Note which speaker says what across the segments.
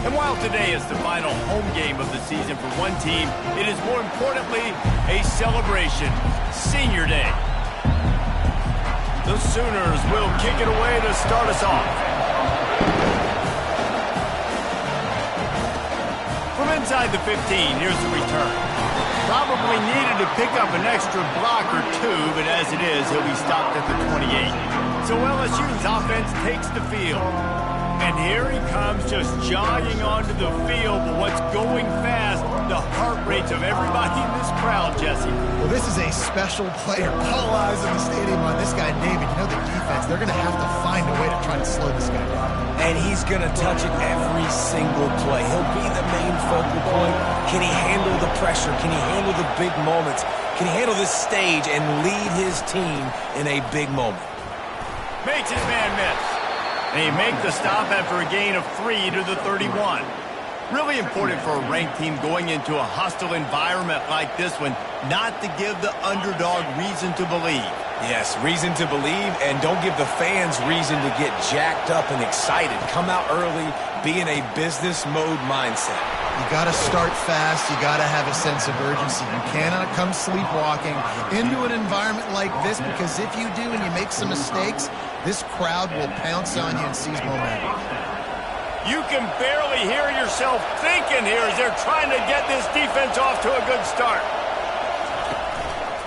Speaker 1: And while today is the final home game of the season for one team, it is more importantly a celebration. Senior Day. The Sooners will kick it away to start us off. From inside the 15, here's the return. Probably needed to pick up an extra block or two, but as it is, he'll be stopped at the 28. So LSU's offense takes the field. And here he comes just jogging onto the field, but what's going fast, the heart rates of everybody in this crowd, Jesse.
Speaker 2: Well, this is a special player. All eyes in the stadium on this guy, David. You know the defense, they're going to have to find a way to try to slow this guy down.
Speaker 3: And he's going to touch it every single play. He'll be the main focal point. Can he handle the pressure? Can he handle the big moments? Can he handle this stage and lead his team in a big moment?
Speaker 1: Makes his man miss. And he make the stop after a gain of 3 to the 31. Really important for a ranked team going into a hostile environment like this one, not to give the underdog reason to believe.
Speaker 3: Yes, reason to believe, and don't give the fans reason to get jacked up and excited. Come out early, be in a business mode mindset.
Speaker 2: You got to start fast. You got to have a sense of urgency. You cannot come sleepwalking into an environment like this, because if you do and you make some mistakes, this crowd will pounce on you and seize momentum.
Speaker 1: You can barely hear yourself thinking here as they're trying to get this defense off to a good start.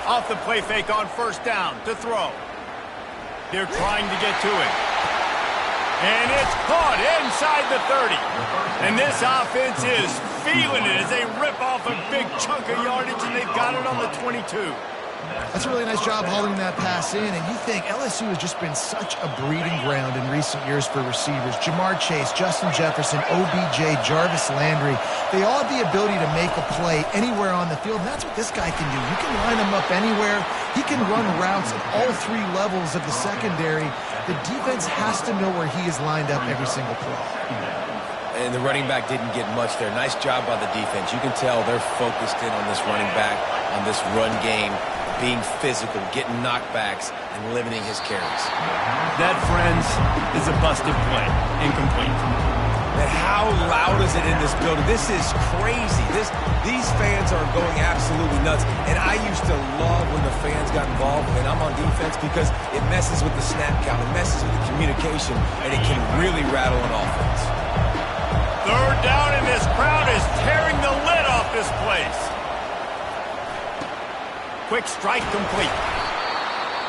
Speaker 1: Off the play fake on first down to throw. They're trying to get to it. And it's caught inside the 30. And this offense is feeling it as they rip off a big chunk of yardage, and they've got it on the 22.
Speaker 2: That's a really nice job holding that pass in, and you think LSU has just been such a breeding ground in recent years for receivers. Jamar Chase, Justin Jefferson, OBJ, Jarvis Landry, they all have the ability to make a play anywhere on the field, and that's what this guy can do. You can line him up anywhere. He can run routes at all 3 levels of the secondary. The defense has to know where he is lined up every single play.
Speaker 3: And the running back didn't get much there. Nice job by the defense. You can tell they're focused in on this running back, on this run game, being physical, getting knockbacks, and limiting his carries.
Speaker 1: That, friends, is a busted play. Incomplete.
Speaker 3: And how loud is it in this building? This is crazy. These fans are going absolutely nuts. And I used to love when the fans got involved, and I'm on defense, because it messes with the snap count, it messes with the communication, and it can really rattle an offense.
Speaker 1: Third down, and this crowd is tearing the lid off this place. Quick strike complete.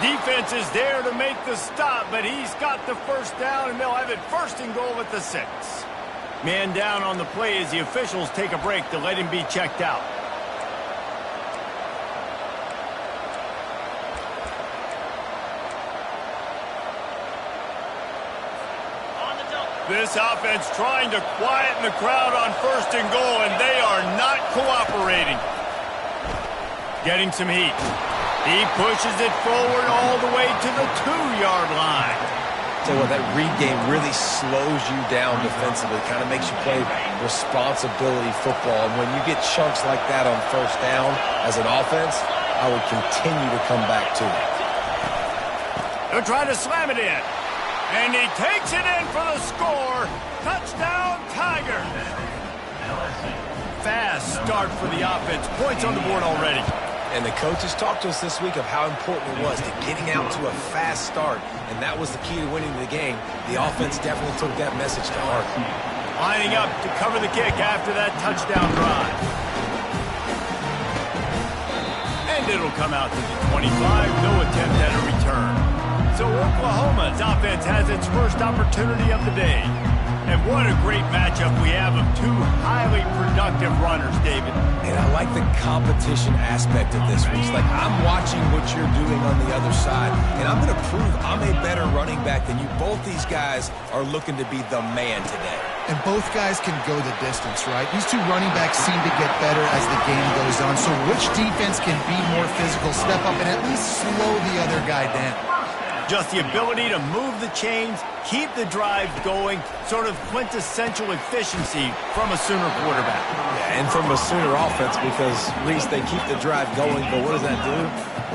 Speaker 1: Defense is there to make the stop, but he's got the first down, and they'll have it first and goal at the 6. Man down on the play as the officials take a break to let him be checked out. This offense trying to quieten the crowd on first and goal, and they are not cooperating. Getting some heat. He pushes it forward all the way to the 2-yard line.
Speaker 3: So that read game really slows you down defensively, kind of makes you play responsibility football. And when you get chunks like that on first down as an offense, I would continue to come back to it.
Speaker 1: They're trying to slam it in. And he takes it in for the score. Touchdown, Tiger. Fast start for the offense. Points on the board already.
Speaker 3: And the coaches talked to us this week of how important it was to getting out to a fast start. And that was the key to winning the game. The offense definitely took that message to heart.
Speaker 1: Lining up to cover the kick after that touchdown drive. And it'll come out to the 25. No attempt at a return. So Oklahoma's offense has its first opportunity of the day. And what a great matchup we have of 2 highly productive runners, David.
Speaker 3: And I like the competition aspect of this, Reese. Like, I'm watching what you're doing on the other side, and I'm going to prove I'm a better running back than you. Both these guys are looking to be the man today.
Speaker 2: And both guys can go the distance, right? These 2 running backs seem to get better as the game goes on. So which defense can be more physical, step up, and at least slow the other guy down?
Speaker 1: Just the ability to move the chains, keep the drive going, sort of quintessential efficiency from a Sooner quarterback.
Speaker 3: Yeah, and from a Sooner offense because, Reese, they keep the drive going, but what does that do?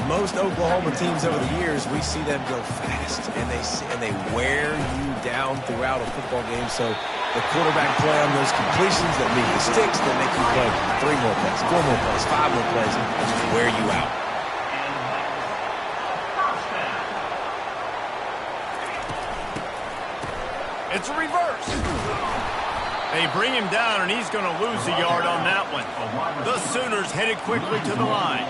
Speaker 3: Most Oklahoma teams over the years, we see them go fast, and they wear you down throughout a football game. So the quarterback play on those completions that leave the sticks that make you play 3 more plays, 4 more plays, 5 more plays, and just wear you out.
Speaker 1: It's a reverse. They bring him down, and he's going to lose a yard on that one. The Sooners headed quickly to the line.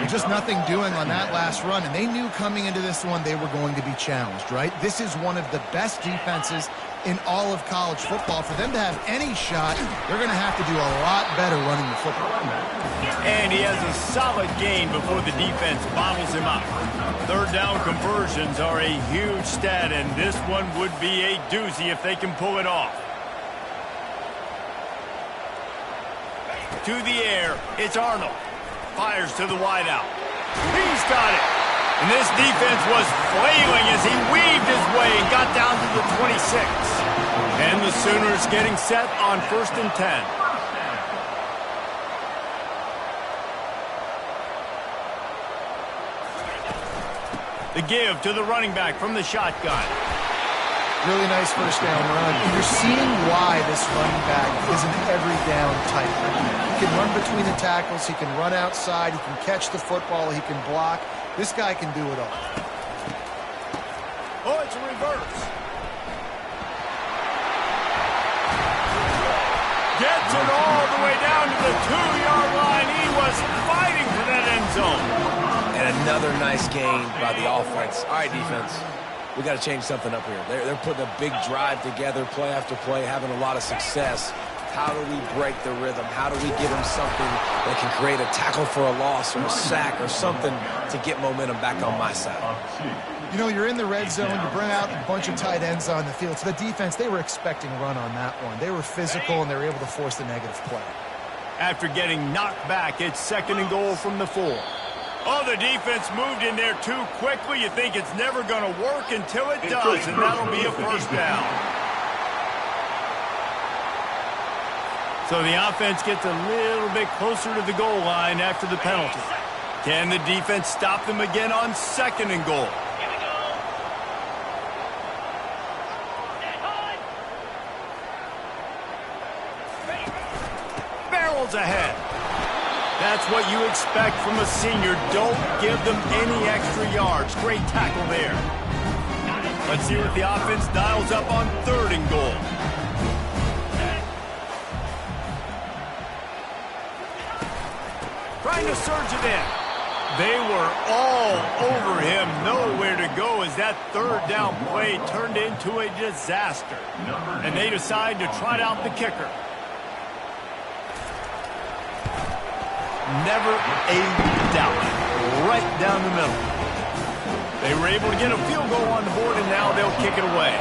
Speaker 2: Just nothing doing on that last run, and they knew coming into this one they were going to be challenged, right? This is one of the best defenses in all of college football. For them to have any shot, they're going to have to do a lot better running the football.
Speaker 1: And he has a solid gain before the defense bottles him up. Third down conversions are a huge stat, and this one would be a doozy if they can pull it off. To the air, it's Arnold. Fires to the wideout. He's got it. And this defense was flailing as he weaved his way and got down to the 26. And the Sooners getting set on 1st and 10. The give to the running back from the shotgun.
Speaker 2: Really nice first down run. And you're seeing why this running back is an every down type. He can run between the tackles. He can run outside. He can catch the football. He can block. This guy can do it all.
Speaker 1: Oh, it's a reverse. Gets it all the way down to the 2-yard line. He was fighting for that end zone.
Speaker 3: And another nice gain by the offense. All right, defense. We got to change something up here. They're putting a big drive together, play after play, having a lot of success. How do we break the rhythm? How do we give them something that can create a tackle for a loss or a sack or something to get momentum back on my side?
Speaker 2: You know, you're in the red zone. You bring out a bunch of tight ends on the field. So the defense, they were expecting a run on that one. They were physical, and they were able to force the negative play.
Speaker 1: After getting knocked back, it's 2nd and goal from the 4. Oh, the defense moved in there too quickly. You think it's never going to work until it does, and that'll be a first down. So the offense gets a little bit closer to the goal line after the penalty. Can the defense stop them again on 2nd and goal? Barrels ahead. That's what you expect from a senior. Don't give them any extra yards. Great tackle there. Let's see what the offense dials up on 3rd and goal. Trying to surge it in. They were all over him. Nowhere to go as that 3rd down play turned into a disaster. And they decide to trot out the kicker. Never a doubt. Right down the middle. They were able to get a field goal on the board, and now they'll kick it away.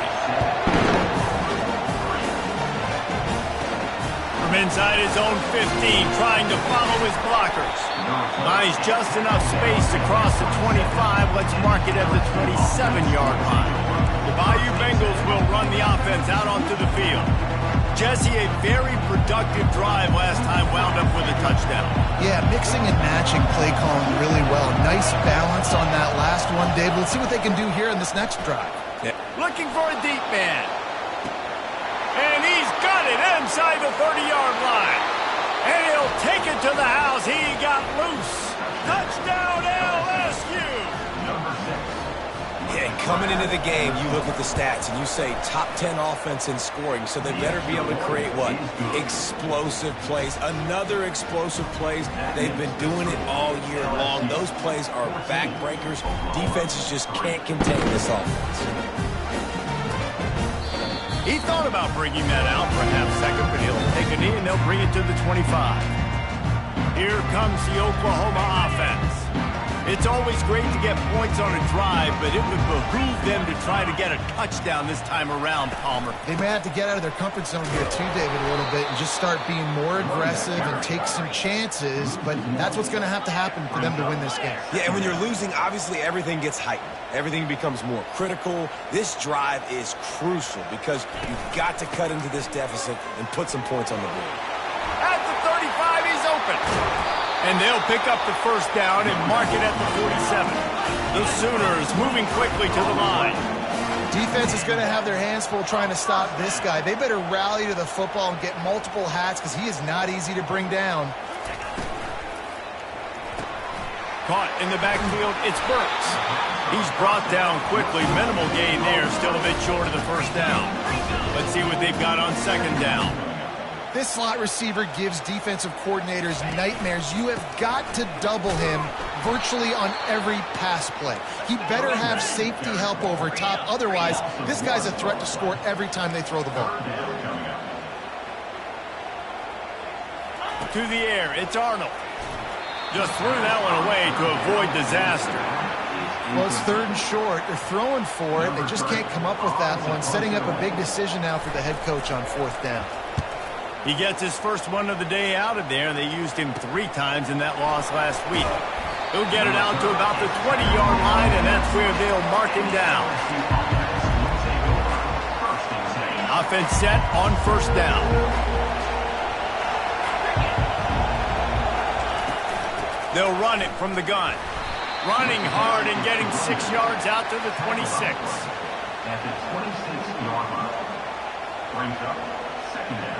Speaker 1: From inside his own 15, trying to follow his blockers. Buys just enough space to cross the 25. Let's mark it at the 27-yard line. The Bayou Bengals will run the offense out onto the field. Jesse, a very productive drive last time, wound up with a touchdown.
Speaker 2: Yeah, mixing and matching play calling really well. Nice balance on that last one, Dave. Let's see what they can do here in this next drive.
Speaker 3: Yeah.
Speaker 1: Looking for a deep man. And he's got it inside the 30-yard line. And he'll take it to the house. He got loose. Touchdown, LSU.
Speaker 3: Number 6. Yeah, coming into the game, you look at the stats and you say top 10 offense in scoring, so they better be able to create what? Explosive plays. Another explosive plays. They've been doing it all year long. Those plays are backbreakers. Defenses just can't contain this offense.
Speaker 1: He thought about bringing that out for a half-second, but he'll take a knee and they'll bring it to the 25. Here comes the Oklahoma offense. It's always great to get points on a drive, but it would behoove them to try to get a touchdown this time around, Palmer.
Speaker 2: They may have to get out of their comfort zone here too, David, a little bit and just start being more aggressive and take some chances, but that's what's going to happen for them to win this game.
Speaker 3: Yeah, and when you're losing, obviously everything gets heightened. Everything becomes more critical. This drive is crucial because you've got to cut into this deficit and put some points on the board.
Speaker 1: At the 35, he's open. And they'll pick up the first down and mark it at the 47. The Sooners moving quickly to the line.
Speaker 2: Defense is going to have their hands full trying to stop this guy. They better rally to the football and get multiple hats because he is not easy to bring down.
Speaker 1: Caught in the backfield, it's Burks. He's brought down quickly. Minimal gain there, still a bit short of the first down. Let's see what they've got on second down.
Speaker 2: This slot receiver gives defensive coordinators nightmares. You have got to double him virtually on every pass play. He better have safety help over top. Otherwise, this guy's a threat to score every time they throw the ball.
Speaker 1: To the air, it's Arnold. Just threw that one away to avoid disaster.
Speaker 2: Well, it's third and short. They're throwing for it. They just can't come up with that one. Setting up a big decision now for the head coach on fourth down.
Speaker 1: He gets his first one of the day out of there. They used him 3 times in that loss last week. He'll get it out to about the 20-yard line, and that's where they'll mark him down. Offense set on first down. They'll run it from the gun. Running hard and getting 6 yards out to the 26.
Speaker 4: At the 26-yard line, brings up second down.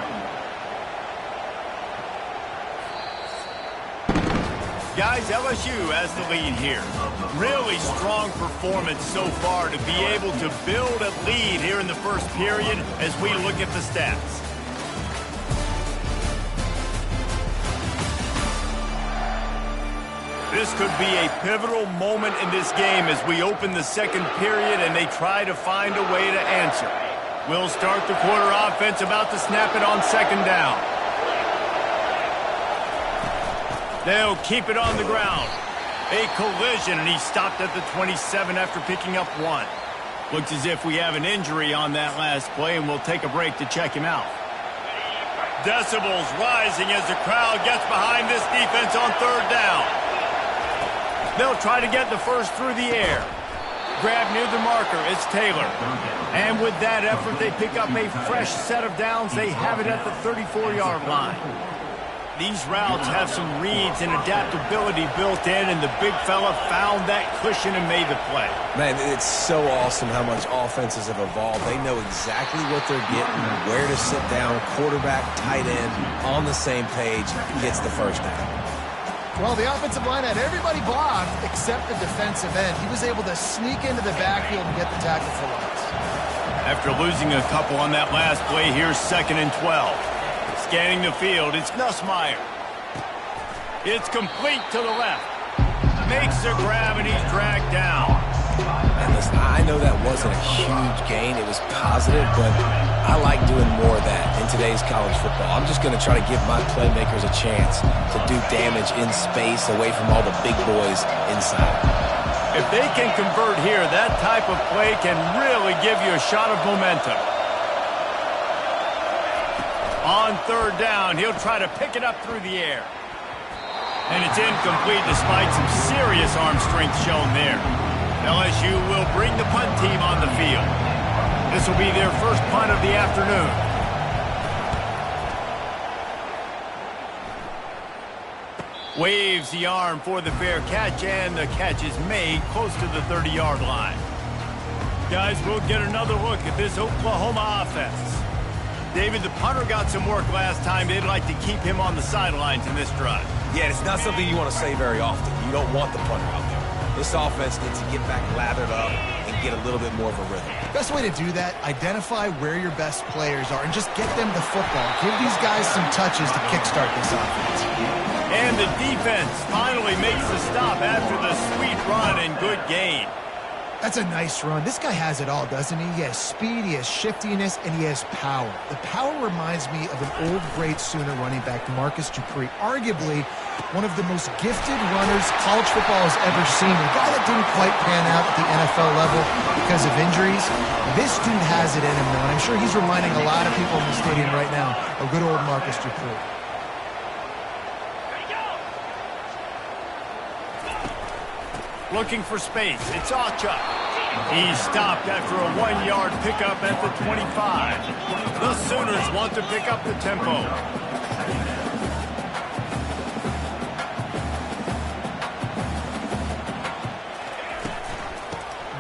Speaker 1: Guys, LSU has the lead here. Really strong performance so far to be able to build a lead here in the first period as we look at the stats. This could be a pivotal moment in this game as we open the second period and they try to find a way to answer. We'll start the quarter offense about to snap it on second down. They'll keep it on the ground. A collision, and he stopped at the 27 after picking up 1. Looks as if we have an injury on that last play, and we'll take a break to check him out. Decibels rising as the crowd gets behind this defense on third down. They'll try to get the first through the air. Grab near the marker, it's Taylor. And with that effort, they pick up a fresh set of downs. They have it at the 34-yard line. These routes have some reads and adaptability built in, and the big fella found that cushion and made the play.
Speaker 3: Man, it's so awesome how much offenses have evolved. They know exactly what they're getting, where to sit down, quarterback, tight end, on the same page, gets the first down.
Speaker 2: Well, the offensive line had everybody blocked except the defensive end. He was able to sneak into the backfield and get the tackle for loss.
Speaker 1: After losing a couple on that last play, here's 2nd and 12. Scanning the field, it's Nussmeier. It's complete to the left. Makes a grab, and he's dragged down.
Speaker 3: And listen, I know that wasn't a huge gain. It was positive, but I like doing more of that in today's college football. I'm just going to try to give my playmakers a chance to do damage in space away from all the big boys inside.
Speaker 1: If they can convert here, that type of play can really give you a shot of momentum. On third down, he'll try to pick it up through the air. And it's incomplete despite some serious arm strength shown there. LSU will bring the punt team on the field. This will be their first punt of the afternoon. Waves the arm for the fair catch, and the catch is made close to the 30-yard line. Guys, we'll get another look at this Oklahoma offense. David, the punter got some work last time. They'd like to keep him on the sidelines in this drive.
Speaker 3: Yeah, it's not something you want to say very often. You don't want the punter out there. This offense needs to get back lathered up and get a little bit more of a rhythm.
Speaker 2: Best way to do that, identify where your best players are and just get them the football. Give these guys some touches to kickstart this offense.
Speaker 1: And the defense finally makes the stop after the sweet run and good gain.
Speaker 2: That's a nice run. This guy has it all, doesn't he? He has speed, he has shiftiness, and he has power. The power reminds me of an old great Sooner running back, Marcus Dupree. Arguably one of the most gifted runners college football has ever seen. A guy that didn't quite pan out at the NFL level because of injuries. This dude has it in him, though, and I'm sure he's reminding a lot of people in the stadium right now of good old Marcus Dupree.
Speaker 1: Looking for space. It's Ncaa. He stopped after a 1-yard pickup at the 25. The Sooners want to pick up the tempo.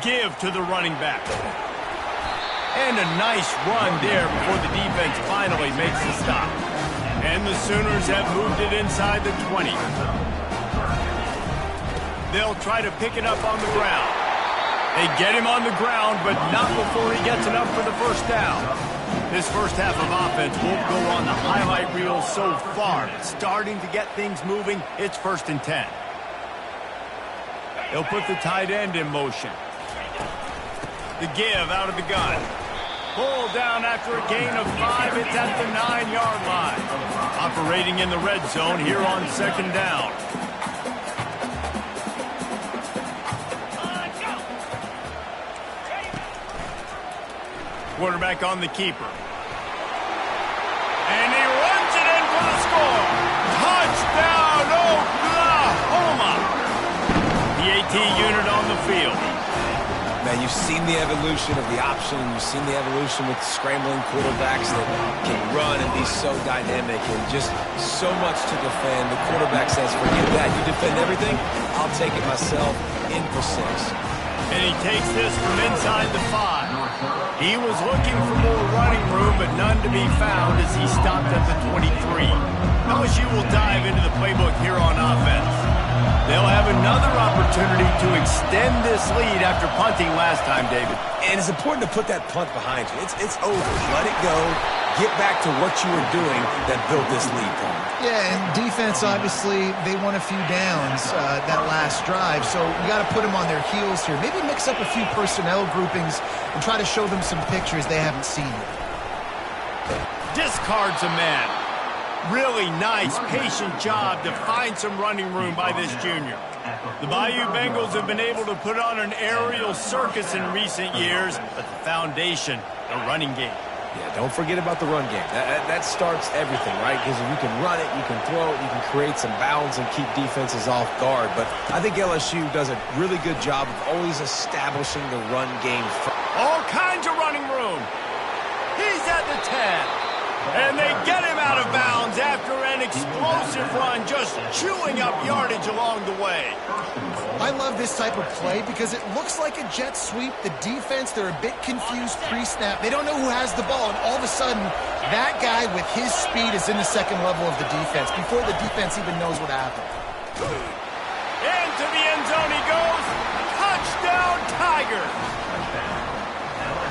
Speaker 1: Give to the running back. And a nice run there before the defense finally makes the stop. And the Sooners have moved it inside the 20. They'll try to pick it up on the ground. They get him on the ground, but not before he gets enough for the first down. This first half of offense won't go on the highlight reel so far. But starting to get things moving, it's 1st and 10. They'll put the tight end in motion. The give out of the gun. Pulled down after a gain of 5. It's at the 9-yard line. Operating in the red zone here on 2nd down. Quarterback on the keeper. And he runs it in for the score. Touchdown, Oklahoma. The AT unit on the field.
Speaker 3: Man, you've seen the evolution of the option. You've seen the evolution with scrambling quarterbacks that can run and be so dynamic and just so much to defend. The quarterback says, forget that. You defend everything, I'll take it myself in for 6.
Speaker 1: And he takes this from inside the 5. He was looking for more running room, but none to be found as he stopped at the 23. LSU will dive into the playbook here on offense. They'll have another opportunity to extend this lead after punting last time, David.
Speaker 3: And it's important to put that punt behind you. It's over. Let it go. Get back to what you were doing that built this lead, Paul.
Speaker 2: Yeah, and defense, obviously, they won a few downs that last drive, so you got to put them on their heels here. Maybe mix up a few personnel groupings and try to show them some pictures they haven't seen yet.
Speaker 1: Discards a man. Really nice, patient job to find some running room by this junior. The Bayou Bengals have been able to put on an aerial circus in recent years, but the foundation, the running game.
Speaker 3: Yeah, don't forget about the run game. That starts everything, right? Because if you can run it, you can throw it, you can create some bounds and keep defenses off guard. But I think LSU does a really good job of always establishing the run game.
Speaker 1: All kinds of running room. He's at the 10. And they get him out of bounds after an explosive run, just chewing up yardage along the way.
Speaker 2: I love this type of play because it looks like a jet sweep. The defense, they're a bit confused pre-snap. They don't know who has the ball, and all of a sudden, that guy with his speed is in the second level of the defense before the defense even knows what happened.
Speaker 1: Into the end zone he goes. Touchdown, Tigers.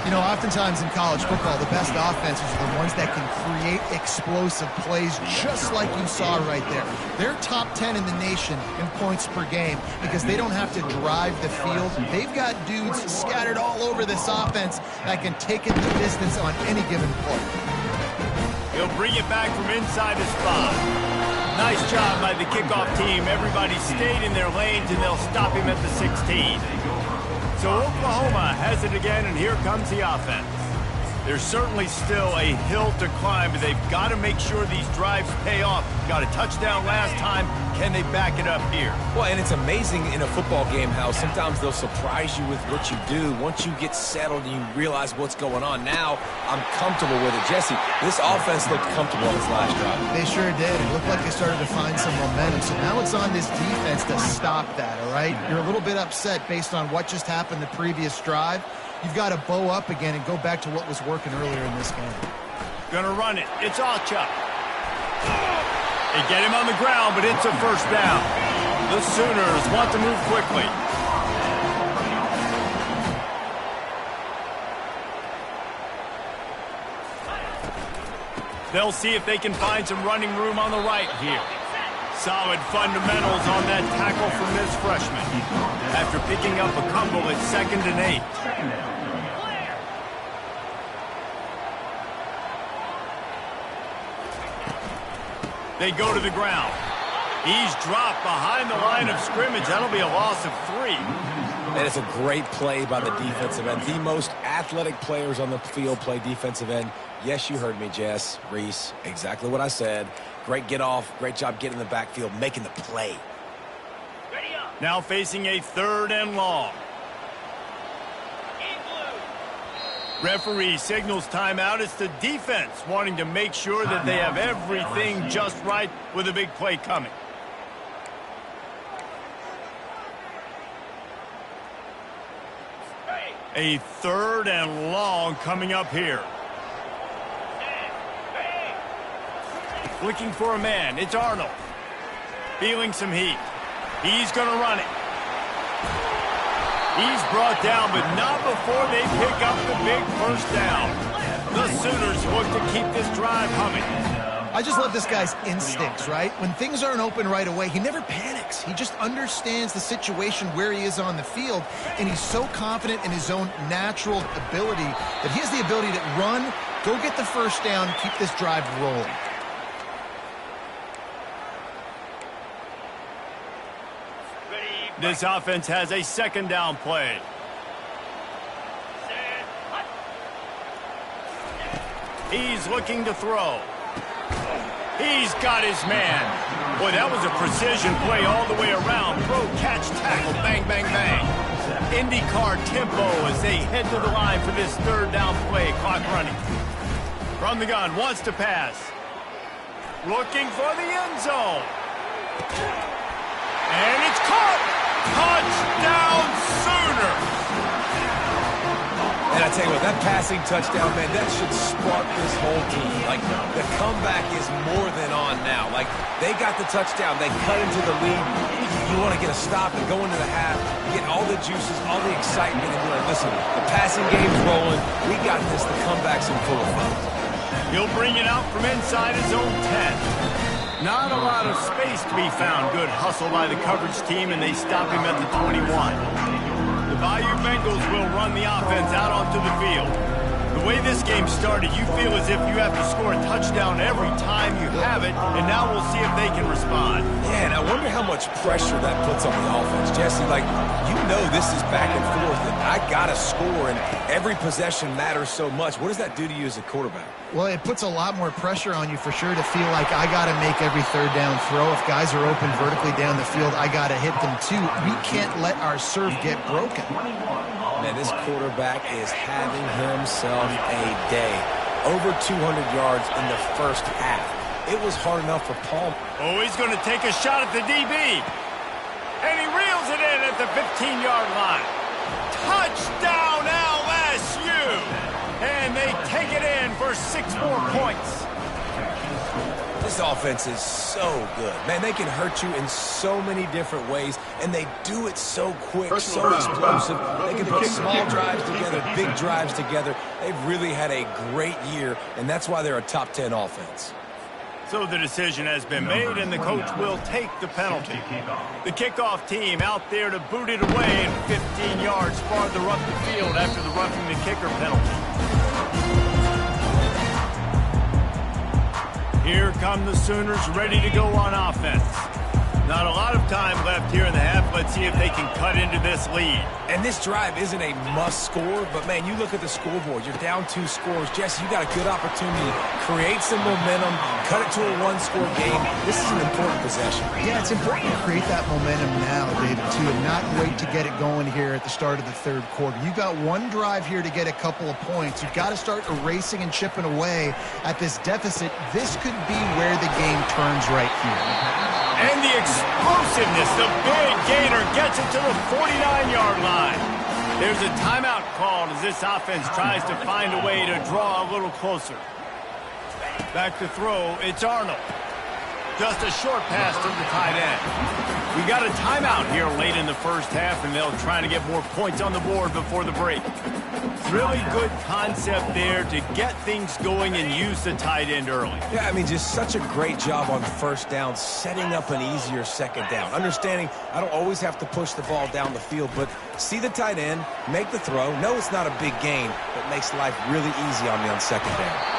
Speaker 2: You know, oftentimes in college football, the best offenses are the ones that can create explosive plays just like you saw right there. They're top 10 in the nation in points per game because they don't have to drive the field. They've got dudes scattered all over this offense that can take it the distance on any given play.
Speaker 1: He'll bring it back from inside his spot. Nice job by the kickoff team. Everybody stayed in their lanes, and they'll stop him at the 16. So Oklahoma has it again, and here comes the offense. There's certainly still a hill to climb, but they've got to make sure these drives pay off. Got a touchdown last time. Can they back it up here?
Speaker 3: Well, and it's amazing in a football game how sometimes they'll surprise you with what you do. Once you get settled and you realize what's going on, now I'm comfortable with it. Jesse, this offense looked comfortable on this last drive.
Speaker 2: They sure did. It looked like they started to find some momentum. So now it's on this defense to stop that, all right? You're a little bit upset based on what just happened the previous drive. You've got to bow up again and go back to what was working earlier in this game.
Speaker 1: Gonna run it. It's Ncaa. They get him on the ground, but it's a first down. The Sooners want to move quickly. They'll see if they can find some running room on the right here. Solid fundamentals on that tackle from this freshman. After picking up a couple at 2nd and 8. They go to the ground. He's dropped behind the line of scrimmage. That'll be a loss of 3.
Speaker 3: And it's a great play by the defensive end. The most athletic players on the field play defensive end. Yes, you heard me, Jess, Reese. Exactly what I said. Great get off. Great job getting in the backfield, making the play.
Speaker 1: Now facing a 3rd and long. Referee signals timeout. It's the defense wanting to make sure that they have everything just right with a big play coming. A 3rd and long coming up here. Looking for a man. It's Arnold. Feeling some heat. He's going to run it. He's brought down, but not before they pick up the big first down. The Sooners look to keep this drive humming.
Speaker 2: I just love this guy's instincts, right? When things aren't open right away, he never panics. He just understands the situation where he is on the field, and he's so confident in his own natural ability that he has the ability to run, go get the first down, keep this drive rolling.
Speaker 1: This offense has a 2nd down play. He's looking to throw. He's got his man. Boy, that was a precision play all the way around. Throw, catch, tackle, bang, bang, bang. IndyCar tempo as they head to the line for this 3rd down play. Clock running. From the gun, wants to pass. Looking for the end zone. And it's caught. Touchdown, Sooners!
Speaker 3: And I tell you what, that passing touchdown, man, that should spark this whole team. Like, the comeback is more than on now. Like, they got the touchdown. They cut into the lead. You want to get a stop and go into the half, get all the juices, all the excitement, and be like, listen, the passing game's rolling. We got this. The comeback's in full effect.
Speaker 1: He'll bring it out from inside his own 10. Not a lot of space to be found. Good hustle by the coverage team, and they stop him at the 21. The Bayou Bengals will run the offense out onto the field. The way this game started, you feel as if you have to score a touchdown every time you have it, and now we'll see if they can respond.
Speaker 3: Yeah, and I wonder how much pressure that puts on the offense. Jesse, like, you know this is back and forth, and I got to score, and every possession matters so much. What does that do to you as a quarterback?
Speaker 2: Well, it puts a lot more pressure on you for sure to feel like I got to make every 3rd down throw. If guys are open vertically down the field, I got to hit them too. We can't let our serve get broken.
Speaker 3: Man, this quarterback is having himself a day. Over 200 yards in the first half. It was hard enough for Paul.
Speaker 1: Oh, he's going to take a shot at the DB. And he reels it in at the 15-yard line. Touchdown, LSU! And they take it in for 6 more points.
Speaker 3: This offense is so good. Man, they can hurt you in so many different ways, and they do it so quick, so explosive. They can put small drives together, big drives together. They've really had a great year, and that's why they're a top 10 offense.
Speaker 1: So the decision has been made, and the coach will take the penalty. The kickoff team out there to boot it away, and 15 yards farther up the field after the roughing the kicker penalty. Here come the Sooners ready to go on offense. Not a lot of time left here in the half. Let's see if they can cut into this lead.
Speaker 3: And this drive isn't a must score, but man, you look at the scoreboard. You're down 2 scores. Jesse, you got a good opportunity to create some momentum, cut it to a 1-score game. This is an important possession.
Speaker 2: Yeah, it's important to create that momentum now, David, too, and not wait to get it going here at the start of the 3rd quarter. You got one drive here to get a couple of points. You've got to start erasing and chipping away at this deficit. This could be where the game turns right here.
Speaker 1: And the explosiveness, the big gainer gets it to the 49-yard line. There's a timeout called as this offense tries to find a way to draw a little closer. Back to throw, it's Arnold. Just a short pass to the tight end. We got a timeout here late in the first half, and they'll try to get more points on the board before the break. Really good concept there to get things going and use the tight end early.
Speaker 3: Yeah, I mean, just such a great job on first down, setting up an easier second down. Understanding I don't always have to push the ball down the field, but see the tight end, make the throw. No, it's not a big gain, but makes life really easy on me on second down.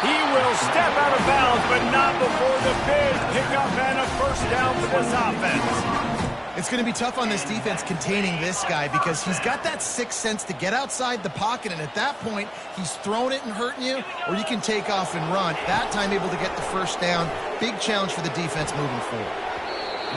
Speaker 1: He will step out of bounds, but not before the big pickup and a first down for this offense.
Speaker 2: It's going to be tough on this defense containing this guy because he's got that sixth sense to get outside the pocket, and at that point, he's throwing it and hurting you, or you can take off and run. That time able to get the first down. Big challenge for the defense moving forward.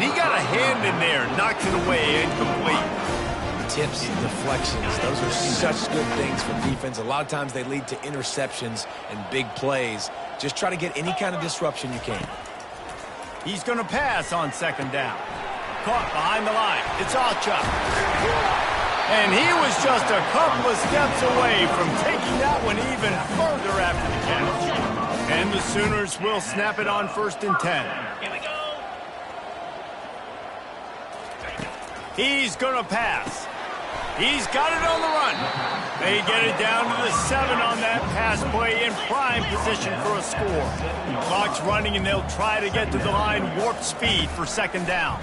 Speaker 1: He got a hand in there, knocked it away, incomplete.
Speaker 3: Tips, deflections, those are such good things for defense. A lot of times they lead to interceptions and big plays. Just try to get any kind of disruption you can.
Speaker 1: He's going to pass on second down. Caught behind the line. It's Ncaa. And he was just a couple of steps away from taking that one even further after the catch. And the Sooners will snap it on 1st and 10.
Speaker 4: Here we go.
Speaker 1: He's going to pass. He's got it on the run. They get it down to the 7 on that pass play in prime position for a score. Clock's running, and they'll try to get to the line warp speed for second down.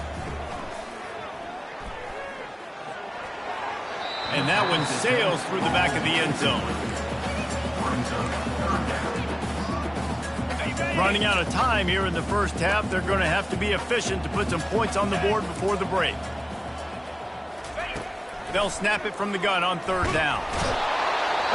Speaker 1: And that one sails through the back of the end zone. Running out of time here in the first half. They're going to have to be efficient to put some points on the board before the break. They'll snap it from the gun on 3rd down.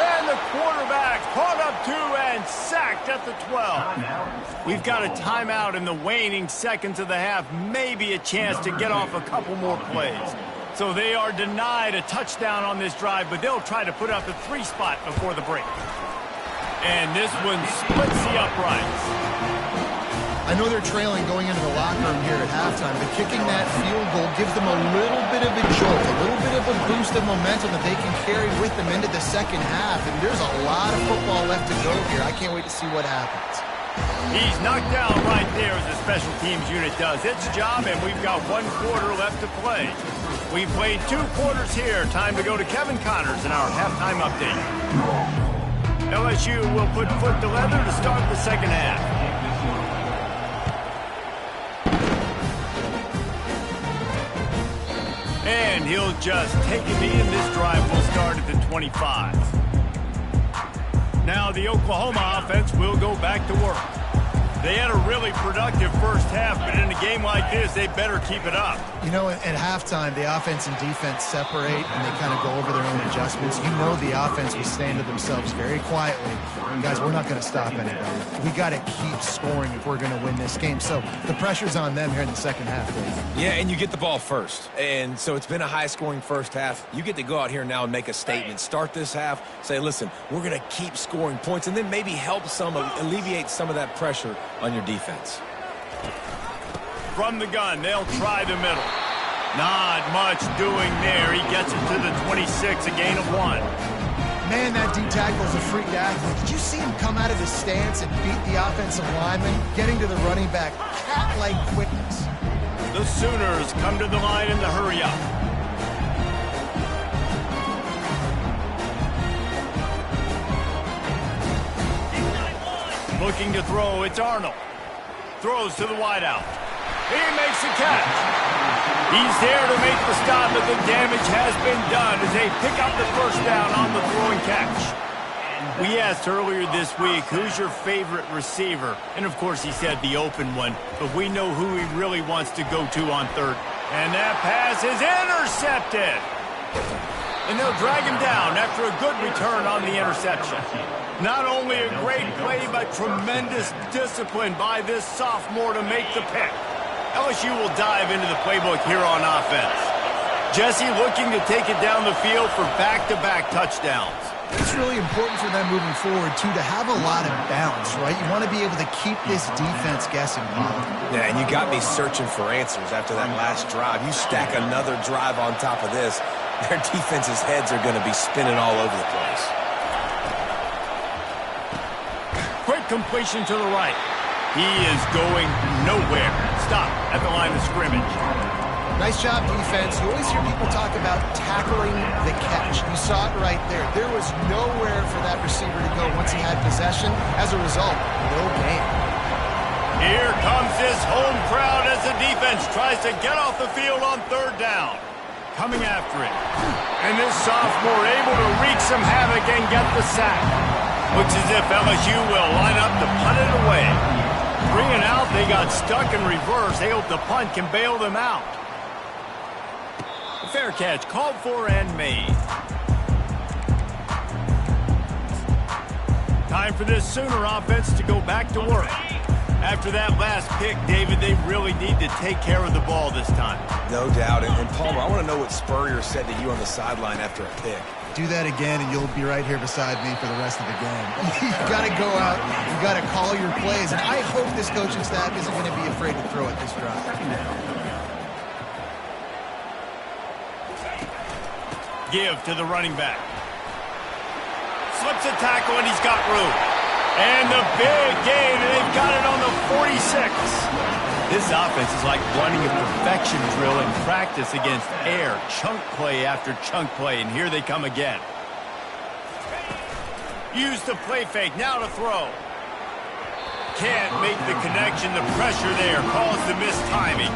Speaker 1: And the quarterback caught up 2 and sacked at the 12. We've got a timeout in the waning seconds of the half. Maybe a chance to get off a couple more plays. So they are denied a touchdown on this drive, but they'll try to put up a 3 spot before the break. And this one splits the uprights.
Speaker 2: I know they're trailing going into the locker room here at halftime, but kicking that field goal gives them a little bit of a jolt, a little bit of a boost of momentum that they can carry with them into the second half. And there's a lot of football left to go here. I can't wait to see what happens.
Speaker 1: He's knocked down right there as the special teams unit does its job, and we've got 1 quarter left to play. We've played 2 quarters here. Time to go to Kevin Connors in our halftime update. LSU will put foot to leather to start the second half. And he'll just take a knee, and this drive will start at the 25. Now the Oklahoma offense will go back to work. They had a really productive first half, but in a game like this, they better keep it up.
Speaker 2: You know, at halftime, the offense and defense separate, and they kind of go over their own adjustments. You know the offense was saying to themselves very quietly, guys, we're not going to stop anybody. We got to keep scoring if we're going to win this game. So the pressure's on them here in the second half, Dave.
Speaker 3: Yeah, and you get the ball first. And so it's been a high-scoring first half. You get to go out here now and make a statement. Start this half, say, listen, we're going to keep scoring points, and then maybe help alleviate some of that pressure on your defense.
Speaker 1: From the gun, they'll try the middle. Not much doing there. He gets it to the 26, a gain of 1.
Speaker 2: Man, that D-tackle is a freak athlete. Did you see him come out of his stance and beat the offensive lineman, getting to the running back? Cat-like quickness.
Speaker 1: The Sooners come to the line in the hurry-up. Looking to throw, it's Arnold. Throws to the wideout. He makes the catch. He's there to make the stop, but the damage has been done as they pick up the first down on the throwing catch. We asked earlier this week, who's your favorite receiver? And of course he said the open one, but we know who he really wants to go to on 3rd. And that pass is intercepted. And they'll drag him down after a good return on the interception. Not only a great play, but tremendous discipline by this sophomore to make the pick. LSU will dive into the playbook here on offense. Jesse looking to take it down the field for back-to-back touchdowns.
Speaker 2: It's really important for them moving forward, too, to have a lot of bounce, right? You want to be able to keep this defense guessing, Bob.
Speaker 3: Yeah, and you got me searching for answers after that last drive. You stack another drive on top of this, their defense's heads are going to be spinning all over the place.
Speaker 1: Quick completion to the right. He is going nowhere. Stop at the line of scrimmage.
Speaker 2: Nice job, defense. You always hear people talk about tackling the catch. You saw it right there. There was nowhere for that receiver to go once he had possession. As a result, no gain.
Speaker 1: Here comes this home crowd as the defense tries to get off the field on third down. Coming after it. And this sophomore able to wreak some havoc and get the sack. Looks as if LSU will line up to punt it away. Bringing out, they got stuck in reverse. They hope the punt can bail them out. Fair catch called for and made. Time for this Sooner offense to go back to work. After that last pick, David, they really need to take care of the ball this time.
Speaker 3: No doubt. And Palmer, I want to know what Spurrier said to you on the sideline after a pick.
Speaker 2: Do that again, and you'll be right here beside me for the rest of the game. You got to go out. You got to call your plays, and I hope this coaching staff isn't going to be afraid to throw it this drive.
Speaker 1: Give to the running back. Slips a tackle, and he's got room. And the big gain, and they've got it on the 46. This offense is like running a perfection drill in practice against air. Chunk play after chunk play, and here they come again. Use the play fake, now to throw. Can't make the connection, the pressure there caused the missed timing.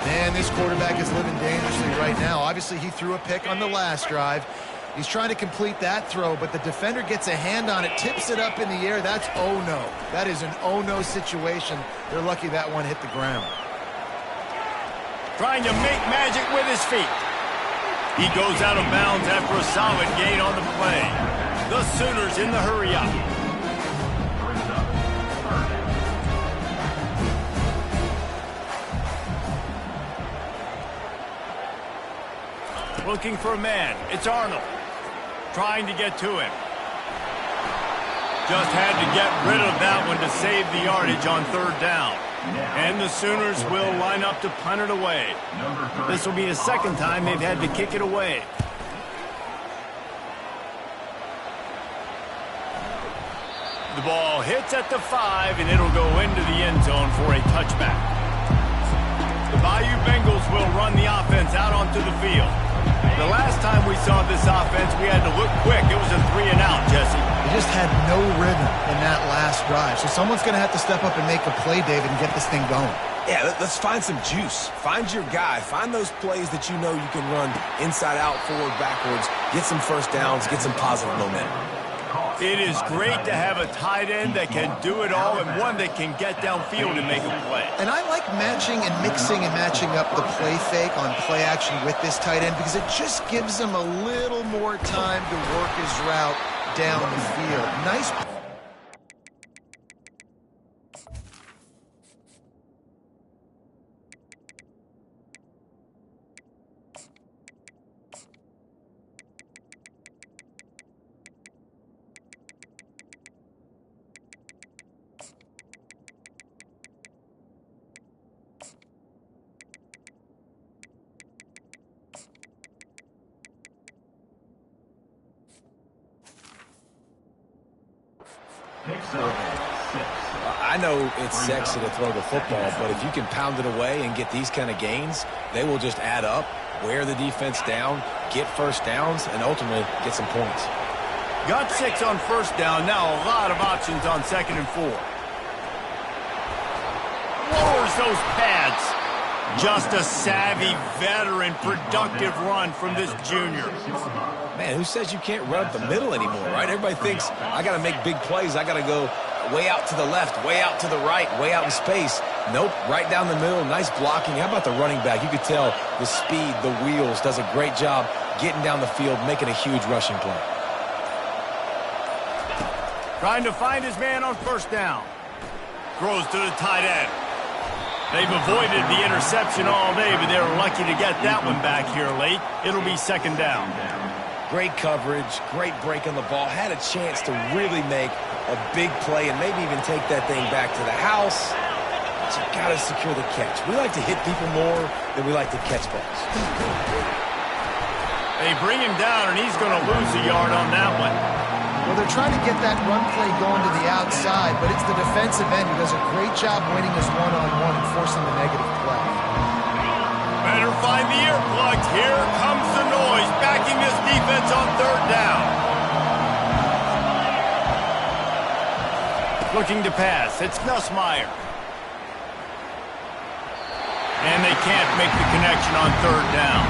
Speaker 2: Man, this quarterback is living dangerously right now. Obviously, he threw a pick on the last drive. He's trying to complete that throw, but the defender gets a hand on it, tips it up in the air. That's oh-no. That is an oh-no situation. They're lucky that one hit the ground.
Speaker 1: Trying to make magic with his feet. He goes out of bounds after a solid gain on the play. The Sooners in the hurry-up. Looking for a man. It's Arnold. Trying to get to him. Just had to get rid of that one to save the yardage on third down. And the Sooners will line up to punt it away. This will be the second time they've had to kick it away. The ball hits at the 5, and it'll go into the end zone for a touchback. The Bayou Bengals will run the offense out onto the field. The last time we saw this offense, we had to look quick. It was a 3-and-out, Jesse.
Speaker 2: They just had no rhythm in that last drive. So someone's going to have to step up and make a play, David, and get this thing going.
Speaker 3: Yeah, let's find some juice. Find your guy. Find those plays that you know you can run inside out, forward, backwards. Get some first downs. Get some positive momentum.
Speaker 1: It is great to have a tight end that can do it all and one that can get downfield and make a play.
Speaker 2: And I like matching and mixing and matching up the play fake on play action with this tight end because it just gives him a little more time to work his route down the field. Nice.
Speaker 3: I know it's sexy to throw the football, but if you can pound it away and get these kind of gains, they will just add up, wear the defense down, get first downs, and ultimately get some points.
Speaker 1: Got 6 on first down. Now a lot of options on 2nd and 4. Lowers those pads. Just a savvy, veteran, productive run from this junior.
Speaker 3: Man, who says you can't run up the middle anymore, right? Everybody thinks, I got to make big plays. I got to go way out to the left, way out to the right, way out in space. Nope, right down the middle. Nice blocking. How about the running back? You could tell the speed, the wheels, does a great job getting down the field, making a huge rushing play.
Speaker 1: Trying to find his man on first down. Throws to the tight end. They've avoided the interception all day, but they were lucky to get that one back here late. It'll be 2nd down.
Speaker 3: Great coverage, great break on the ball. Had a chance to really make a big play and maybe even take that thing back to the house. But you got to secure the catch. We like to hit people more than we like to catch balls.
Speaker 1: They bring him down, and he's going to lose a yard on that one.
Speaker 2: Well, they're trying to get that run play going to the outside, but it's the defensive end who does a great job winning his one-on-one and forcing the negative play.
Speaker 1: Better find the earplugs. Here comes the noise, backing this defense on third down. Looking to pass. It's Nussmeier. And they can't make the connection on third down.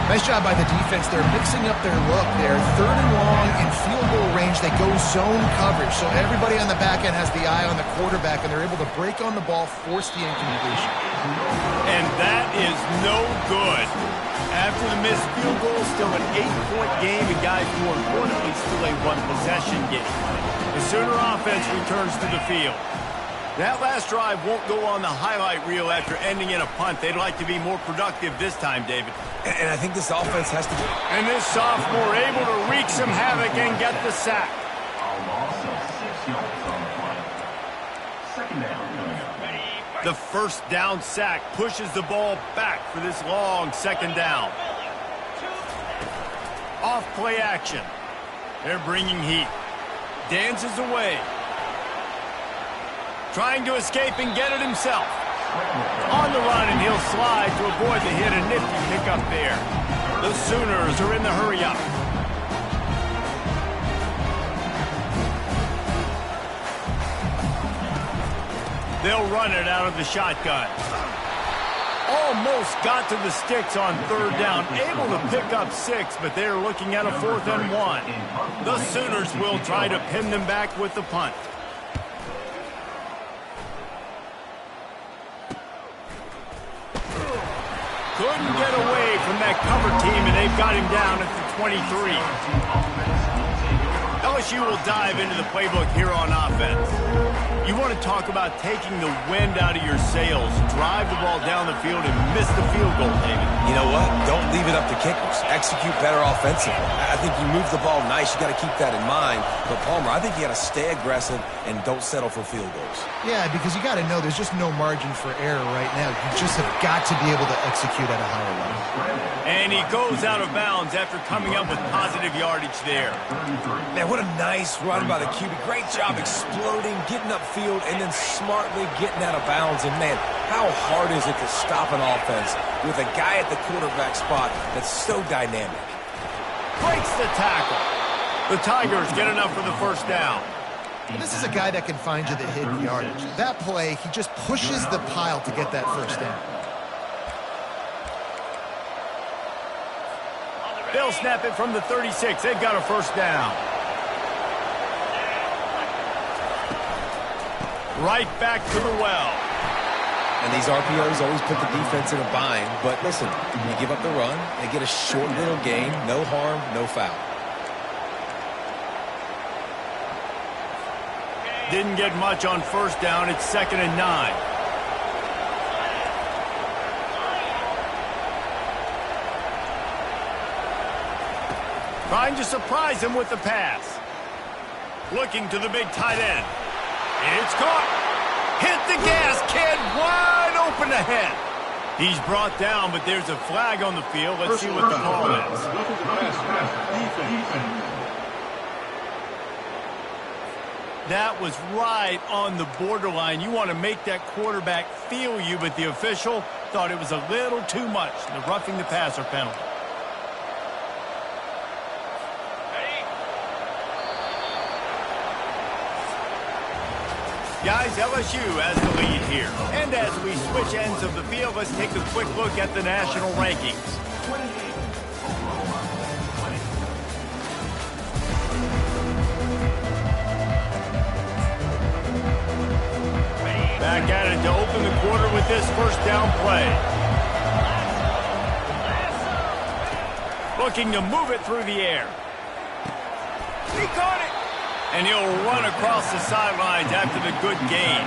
Speaker 2: Nice job by the defense. They're mixing up their look there. Third and long in field goal range. They go zone coverage. So everybody on the back end has the eye on the quarterback, and they're able to break on the ball, force the incompletion.
Speaker 1: And that is no good. After the missed field goal, still an 8-point game, and guys, more importantly, still a one-possession game. The Sooner offense returns to the field. That last drive won't go on the highlight reel after ending in a punt. They'd like to be more productive this time, David.
Speaker 3: And I think this offense has to be...
Speaker 1: And this sophomore able to wreak some havoc and get the sack.
Speaker 4: A loss of 6 yards on the play. Second down coming up.
Speaker 1: The first down sack pushes the ball back for this long second down. Off play action. They're bringing heat. Dances away. Trying to escape and get it himself. On the run, and he'll slide to avoid the hit. A nifty pickup there. The Sooners are in the hurry-up. They'll run it out of the shotgun. Almost got to the sticks on third down. Able to pick up 6, but they're looking at a 4th and 1. The Sooners will try to pin them back with the punt. Couldn't get away from that cover team, and they've got him down at the 23. LSU will dive into the playbook here on offense. You want to talk about taking the wind out of your sails. Drive the ball down the field and miss the field goal, David.
Speaker 3: You know what? Don't leave it up to kickers. Execute better offensively. I think you move the ball nice. You got to keep that in mind. But, Palmer, I think you got to stay aggressive and don't settle for field goals.
Speaker 2: Yeah, because you got to know there's just no margin for error right now. You just have got to be able to execute at a higher level.
Speaker 1: And he goes out of bounds after coming up with positive yardage there.
Speaker 3: Man, what a nice run by the QB. Great job exploding, getting upfield, and then smartly getting out of bounds. And, man, how hard is it to stop an offense with a guy at the quarterback spot that's so dynamic?
Speaker 1: Breaks the tackle. The Tigers get enough for the first down.
Speaker 2: And this is a guy that can find you the hidden yardage. That play, he just pushes the pile to get that first down.
Speaker 1: They'll snap it from the 36. They've got a first down. Right back to the well.
Speaker 3: And these RPOs always put the defense in a bind. But listen, you give up the run, they get a short little gain, no harm, no foul.
Speaker 1: Didn't get much on first down. It's 2nd and 9. Trying to surprise him with the pass. Looking to the big tight end. It's caught. Hit the gas, kid. Wide open ahead. He's brought down, but there's a flag on the field. Let's see what the call is. That was right on the borderline. You want to make that quarterback feel you, but the official thought it was a little too much. The roughing the passer penalty. Guys, LSU has the lead here. And as we switch ends of the field, let's take a quick look at the national rankings. Back at it to open the quarter with this first down play. Looking to move it through the air. He caught it. And he'll run across the sidelines after the good gain.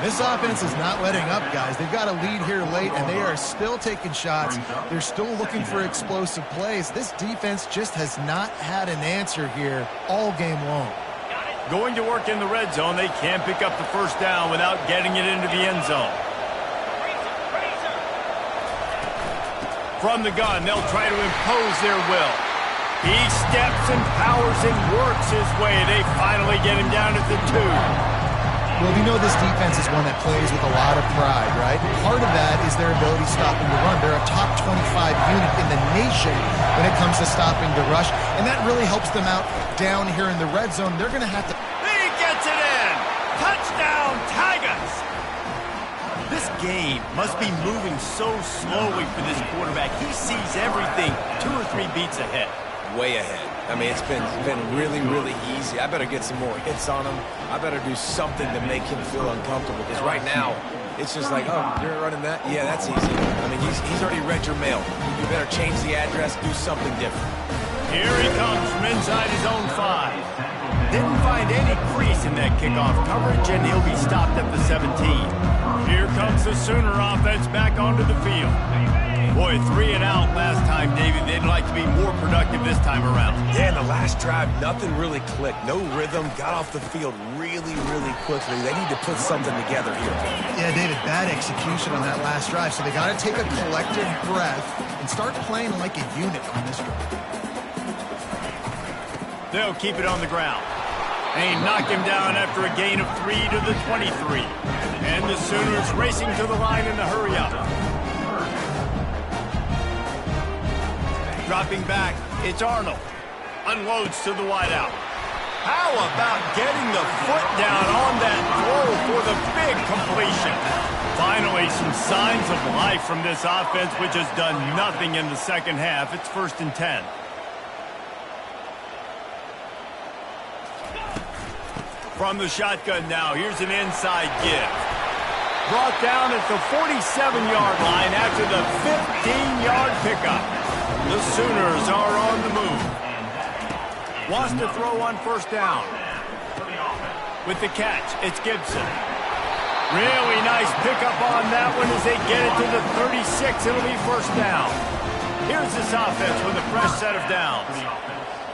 Speaker 2: This offense is not letting up, guys. They've got a lead here late, and they are still taking shots. They're still looking for explosive plays. This defense just has not had an answer here all game long.
Speaker 1: Going to work in the red zone. They can't pick up the first down without getting it into the end zone. From the gun, they'll try to impose their will. He steps and powers and works his way. They finally get him down at the 2.
Speaker 2: Well, we know this defense is one that plays with a lot of pride, right? Part of that is their ability stopping the run. They're a top 25 unit in the nation when it comes to stopping the rush, and that really helps them out down here in the red zone. They're going to have to...
Speaker 1: He gets it in! Touchdown, Tigers! This game must be moving so slowly for this quarterback. He sees everything 2 or 3 beats ahead.
Speaker 3: Way ahead. I mean, it's been really, really easy. I better get some more hits on him. I better do something to make him feel uncomfortable, because right now, it's just like, oh, you're running that? Yeah, that's easy. I mean, he's already read your mail. You better change the address, do something different.
Speaker 1: Here he comes from inside his own 5. Didn't find any crease in that kickoff coverage, and he'll be stopped at the 17. Here comes the Sooner offense back onto the field. Boy, 3 and out last time, David. They'd like to be more productive this time around.
Speaker 3: Yeah, in the last drive, nothing really clicked. No rhythm, got off the field really, really quickly. They need to put something together here.
Speaker 2: Yeah, David, bad execution on that last drive, so they got to take a collective breath and start playing like a unit on this drive.
Speaker 1: They'll keep it on the ground. They knock him down after a gain of 3 to the 23. And the Sooners racing to the line in a hurry up. Dropping back, it's Arnold. Unloads to the wideout. How about getting the foot down on that throw for the big completion? Finally, some signs of life from this offense, which has done nothing in the second half. It's 1st and 10. From the shotgun now, here's an inside give. Brought down at the 47-yard line after the 15-yard pickup. The Sooners are on the move. Wants to throw on 1st down. With the catch, it's Gibson. Really nice pickup on that one as they get it to the 36. It'll be 1st down. Here's this offense with a fresh set of downs.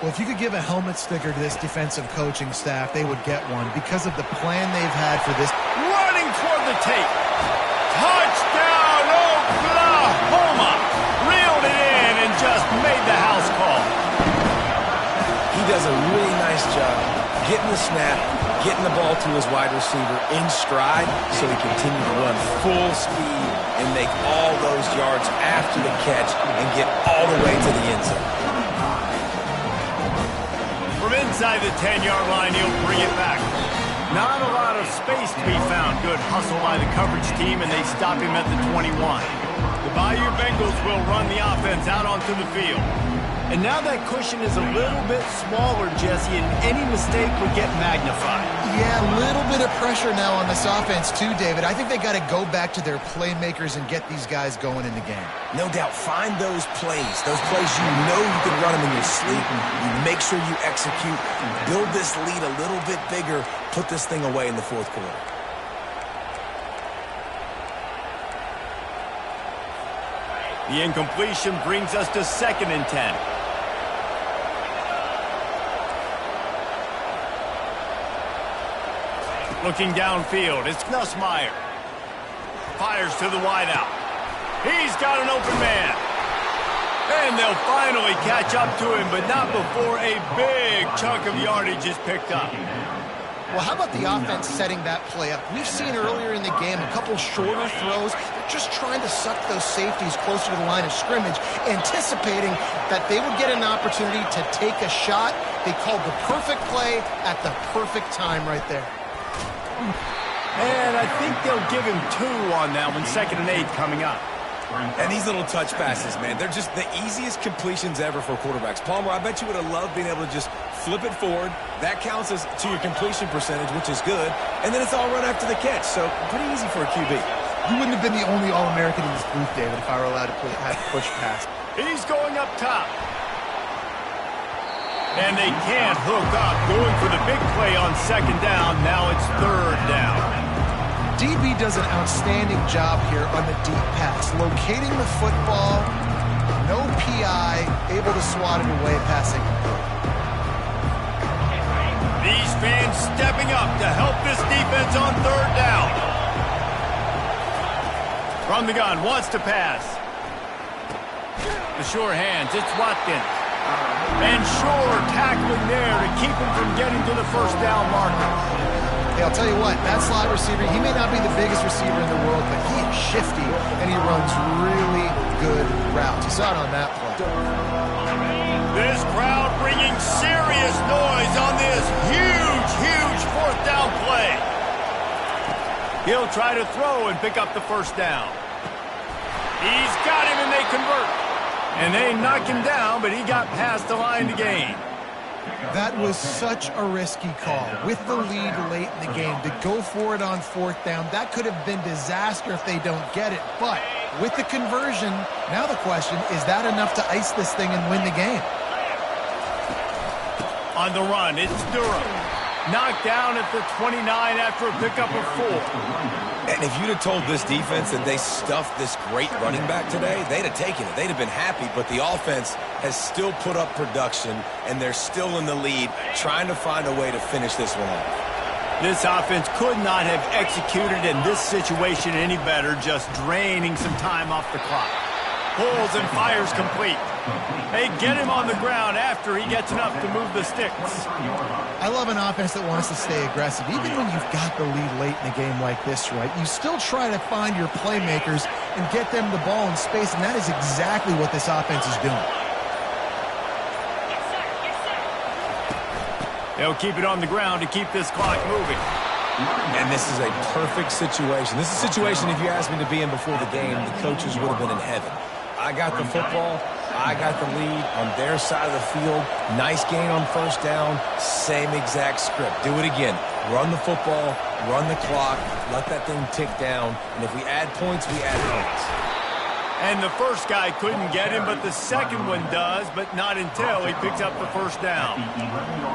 Speaker 2: Well, if you could give a helmet sticker to this defensive coaching staff, they would get one because of the plan they've had for this.
Speaker 1: Running toward the tape. Touchdown, Oklahoma! Reeled it in and just made the house call.
Speaker 3: He does a really nice job getting the snap, getting the ball to his wide receiver in stride so he continues to run full speed and make all those yards after the catch and get all the way to the end zone.
Speaker 1: From inside the 10-yard line, he'll bring it back. Not a lot of space to be found. Good hustle by the coverage team, and they stop him at the 21. The Bayou Bengals will run the offense out onto the field. And now that cushion is a little bit smaller, Jesse, and any mistake would get magnified.
Speaker 2: Yeah, a little bit of pressure now on this offense too, David. I think they got to go back to their playmakers and get these guys going in the game.
Speaker 3: No doubt, find those plays you know you can run them in your sleep. You make sure you execute, build this lead a little bit bigger, put this thing away in the 4th quarter.
Speaker 1: The incompletion brings us to 2nd and 10. Looking downfield, it's Nussmeier. Fires to the wideout. He's got an open man. And they'll finally catch up to him, but not before a big chunk of yardage is picked up.
Speaker 2: Well, how about the offense setting that play up? We've seen earlier in the game a couple shorter throws. They're just trying to suck those safeties closer to the line of scrimmage, anticipating that they would get an opportunity to take a shot. They called the perfect play at the perfect time right there.
Speaker 1: And I think they'll give him 2 on that one. 2nd and 8 coming up.
Speaker 3: And these little touch passes, man, they're just the easiest completions ever for quarterbacks. Palmer, I bet you would have loved being able to just flip it forward. That counts as to your completion percentage, which is good. And then it's all run after the catch, so pretty easy for a QB.
Speaker 2: You wouldn't have been the only All-American in this booth, David, if I were allowed to have to push past.
Speaker 1: He's going up top. And they can't hook up. Going for the big play on 2nd down. Now it's 3rd down.
Speaker 2: DB does an outstanding job here on the deep pass. Locating the football, no PI, able to swat it away, passing.
Speaker 1: These fans stepping up to help this defense on 3rd down. From the gun, wants to pass. The sure hands, it's Watkins. And sure, tackling there to keep him from getting to the first down marker.
Speaker 2: Hey, I'll tell you what, that slot receiver, he may not be the biggest receiver in the world, but he is shifty, and he runs really good routes. You saw it on that play.
Speaker 1: This crowd bringing serious noise on this huge fourth down play. He'll try to throw and pick up the first down. He's got him, and they convert. And they knock him down, but he got past the line to gain.
Speaker 2: That was such a risky call. With the lead late in the game, to go for it on fourth down, that could have been disaster if they don't get it. But with the conversion, now the question, is that enough to ice this thing and win the game?
Speaker 1: On the run, it's Durham. Knocked down at the 29 after a pickup of 4.
Speaker 3: And if you'd have told this defense that they stuffed this great running back today, they'd have taken it. They'd have been happy, but the offense has still put up production, and they're still in the lead, trying to find a way to finish this one off.
Speaker 1: This offense could not have executed in this situation any better, just draining some time off the clock. Pulls and fires complete. They get him on the ground after he gets enough to move the sticks.
Speaker 2: I love an offense that wants to stay aggressive. Even when you've got the lead late in the game like this, right, you still try to find your playmakers and get them the ball in space, and that is exactly what this offense is doing.
Speaker 1: They'll keep it on the ground to keep this clock moving.
Speaker 3: And this is a perfect situation. This is a situation, if you asked me to be in before the game, the coaches would have been in heaven. I got the football. I got the lead on their side of the field. Nice gain on first down. Same exact script. Do it again. Run the football, run the clock, let that thing tick down. And if we add points, we add points.
Speaker 1: And the first guy couldn't get him, but the second one does, but not until he picks up the first down.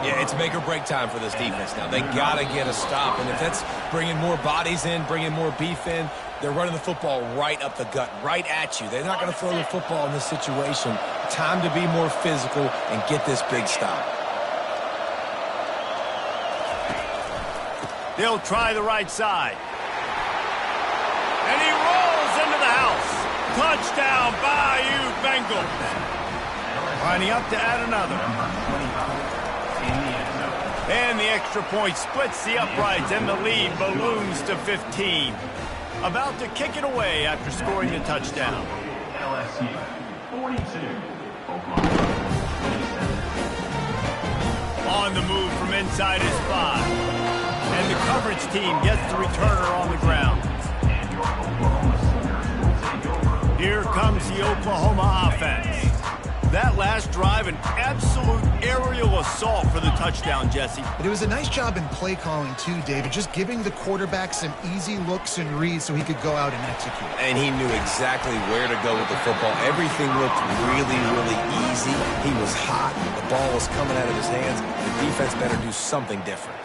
Speaker 3: Yeah, it's make or break time for this defense now. They got to get a stop. And if that's bringing more bodies in, bringing more beef in, they're running the football right up the gut, right at you. They're not going to throw the football in this situation. Time to be more physical and get this big stop.
Speaker 1: They'll try the right side. And he rolls into the house. Touchdown, Bayou Bengals. Lining up to add another. And the extra point splits the uprights, and the lead balloons to 15. About to kick it away after scoring the touchdown.
Speaker 4: LSU 42, Oklahoma 27.
Speaker 1: On the move from inside his 5. And the coverage team gets the returner on the ground.
Speaker 4: And your Oklahoma Sooners will take over.
Speaker 1: Here comes the Oklahoma offense. That last drive, an absolute aerial assault for the touchdown, Jesse.
Speaker 2: But it was a nice job in play calling too, David, just giving the quarterback some easy looks and reads so he could go out and execute.
Speaker 3: And he knew exactly where to go with the football. Everything looked really easy. He was hot. The ball was coming out of his hands. The defense better do something different.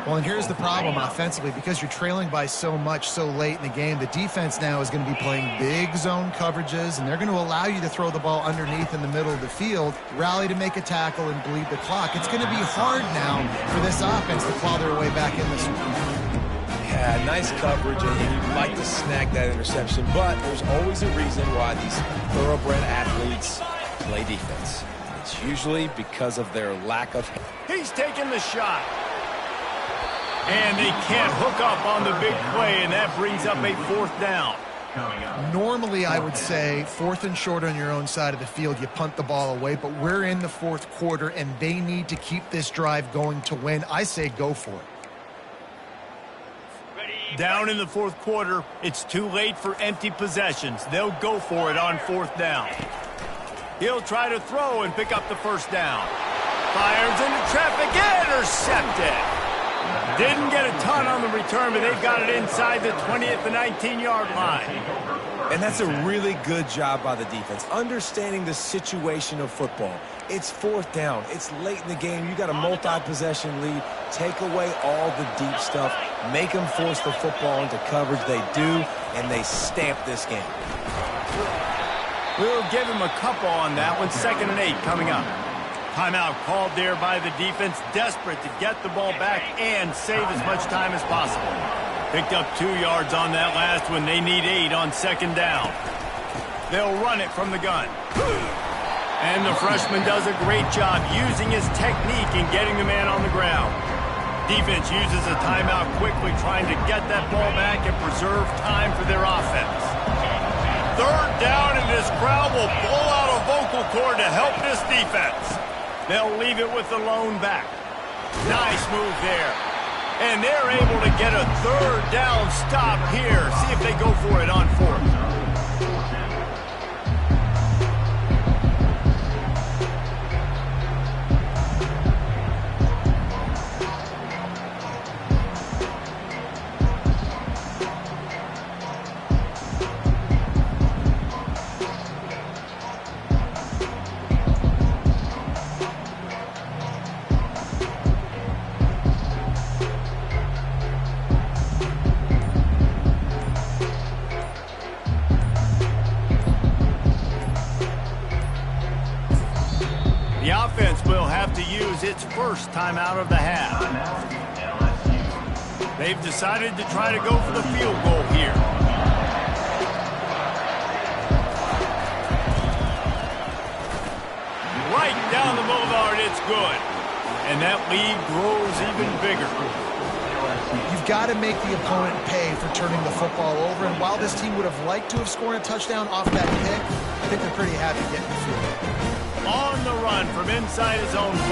Speaker 2: Well, and here's the problem offensively. Because you're trailing by so much so late in the game, the defense now is going to be playing big zone coverages, and they're going to allow you to throw the ball underneath in the middle of the field, rally to make a tackle, and bleed the clock. It's going to be hard now for this offense to claw their way back in this one.
Speaker 3: Yeah, nice coverage, and you'd like to snag that interception, but there's always a reason why these thoroughbred athletes play defense. It's usually because of their lack of...
Speaker 1: He's taking the shot. And they can't hook up on the big play, and that brings up a fourth down.
Speaker 2: Normally, I would say 4th and short on your own side of the field, you punt the ball away, but we're in the fourth quarter, and they need to keep this drive going to win. I say go for it.
Speaker 1: Down in the fourth quarter, it's too late for empty possessions. They'll go for it on fourth down. He'll try to throw and pick up the first down. Fires into traffic, intercepted. Didn't get a ton on the return, but they've got it inside the 20 at the 19-yard line.
Speaker 3: And that's a really good job by the defense, understanding the situation of football. It's fourth down. It's late in the game. You got a multi-possession lead. Take away all the deep stuff. Make them force the football into coverage. They do, and they stamp this game.
Speaker 1: We'll give him a couple on that one. 2nd and 8 coming up. Timeout called there by the defense, desperate to get the ball back and save as much time as possible. Picked up 2 yards on that last one. They need 8 on 2nd down. They'll run it from the gun. And the freshman does a great job using his technique and getting the man on the ground. Defense uses a timeout quickly, trying to get that ball back and preserve time for their offense. Third down, and this crowd will blow out a vocal cord to help this defense. They'll leave it with the lone back. Nice move there. And they're able to get a third down stop here. See if they go for it on fourth. The offense will have to use its first timeout of the half. They've decided to try to go for the field goal here. Right down the boulevard, it's good. And that lead grows even bigger.
Speaker 2: You've got to make the opponent pay for turning the football over, and while this team would have liked to have scored a touchdown off that pick, I think they're pretty happy getting the field goal.
Speaker 1: On the run from inside his own 5.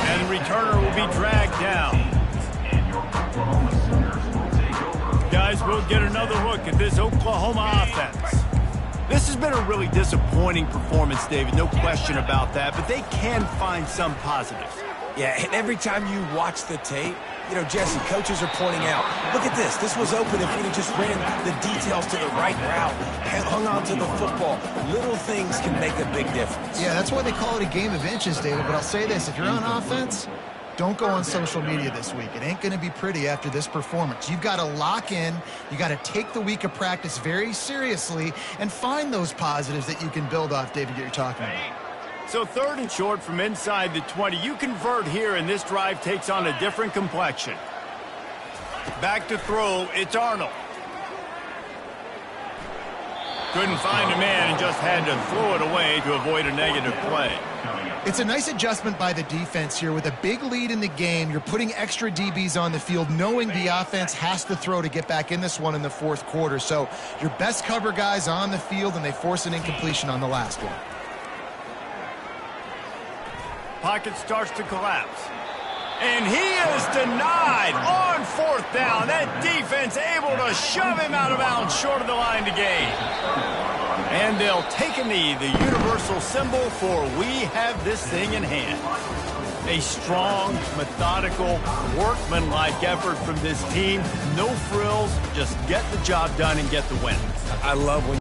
Speaker 1: And the returner will be dragged down. Guys, we'll get another look at this Oklahoma offense. This has been a really disappointing performance, David, no question about that, but they can find some positives.
Speaker 3: Yeah, and every time you watch the tape, you know, Jesse, coaches are pointing out, look at this. This was open if we'd have just ran the details to the right route, hung on to the football. Little things can make a big difference.
Speaker 2: Yeah, that's why they call it a game of inches, David. But I'll say this, if you're on offense, don't go on social media this week. It ain't going to be pretty after this performance. You've got to lock in. You got to take the week of practice very seriously and find those positives that you can build off, David, that you're talking about.
Speaker 1: So third and short from inside the 20. You convert here, and this drive takes on a different complexion. Back to throw, it's Arnold. Couldn't find a man and just had to throw it away to avoid a negative play.
Speaker 2: It's a nice adjustment by the defense here. With a big lead in the game, you're putting extra DBs on the field, knowing the offense has to throw to get back in this one in the fourth quarter. So your best cover guys on the field, and they force an incompletion on the last one.
Speaker 1: Pocket starts to collapse. And he is denied on fourth down. That defense able to shove him out of bounds short of the line to gain. And they'll take a knee, the universal symbol for we have this thing in hand. A strong, methodical, workmanlike effort from this team. No frills, just get the job done and get the win.
Speaker 3: I love when